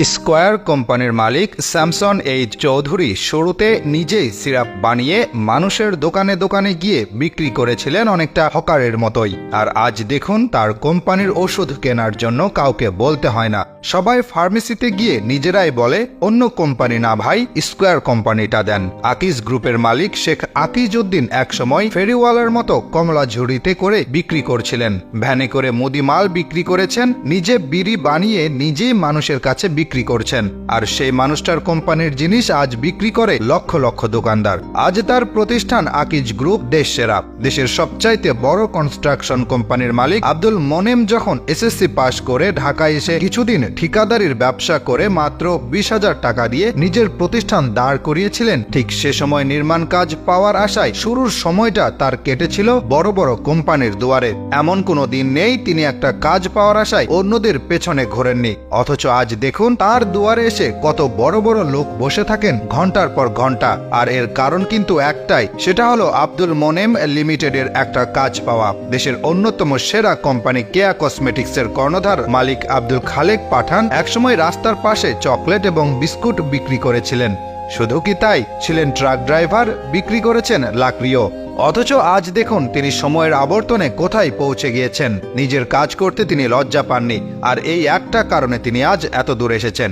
Square কোম্পানির মালিক Samson H Chowdhury শুরুতে নিজেই সিরাপ বানিয়ে মানুষের দোকানে দোকানে গিয়ে বিক্রি করেছিলেন অনেকটা হকারের মতোই। আর আজ দেখুন তার কোম্পানির ওষুধ কেনার জন্য কাউকে বলতে হয় না, সবাই ফার্মেসিতে গিয়ে নিজেরাই বলে অন্য কোম্পানি না ভাই, স্কয়ার কোম্পানিটা দেন। আকিজ গ্রুপের মালিক শেখ আকিজ উদ্দিন একসময় ফেরিওয়ালার মতো কমলা ঝুড়িতে করে বিক্রি করছিলেন, ভ্যানে করে মুদি মাল বিক্রি করেছেন, নিজে বিড়ি বানিয়ে নিজেই মানুষের কাছে বিক্রি করছেন। আর সেই মানুষটার কোম্পানির জিনিস আজ বিক্রি করে লক্ষ লক্ষ দোকানদার। আজ তার প্রতিষ্ঠান আকিজ গ্রুপ দেশ সেরা। দেশের সবচাইতে বড় কনস্ট্রাকশন কোম্পানির মালিক আব্দুল মোনেম যখন এসএসসি পাশ করে ঢাকায় এসে কিছুদিন ঠিকাদারির ব্যবসা করে মাত্র 20,000 টাকা দিয়ে নিজের প্রতিষ্ঠান দাঁড় করিয়েছিলেন, ঠিক সে সময় নির্মাণ কাজ পাওয়ার আশায় শুরুর সময়টা তার কেটেছিল বড় বড় কোম্পানির দুয়ারে। এমন কোনো দিন নেই তিনি একটা কাজ পাওয়ার আশায় অন্যদের পেছনে ঘোরেননি। অথচ আজ দেখুন তার দুয়ারে এসে কত বড় বড় লোক বসে থাকেন ঘন্টার পর ঘন্টা। আর এর কারণ কিন্তু একটাই, সেটা হলো আব্দুল মোনেম লিমিটেডের একটা কাজ পাওয়া। দেশের অন্যতম সেরা কোম্পানি কেয়া কসমেটিক্সের কর্ণধার মালিক আব্দুল খালেক পাঠান একসময় রাস্তার পাশে চকলেট এবং বিস্কুট বিক্রি করেছিলেন। শুধু কি তাই, ছিলেন ট্রাক ড্রাইভার, বিক্রি করেছেন লাকড়িও। অথচ আজ দেখুন তিনি সময়ের আবর্তনে কোথায় পৌঁছে গিয়েছেন। নিজের কাজ করতে তিনি লজ্জা পাননি, আর এই একটা কারণে তিনি আজ এত দূর এসেছেন।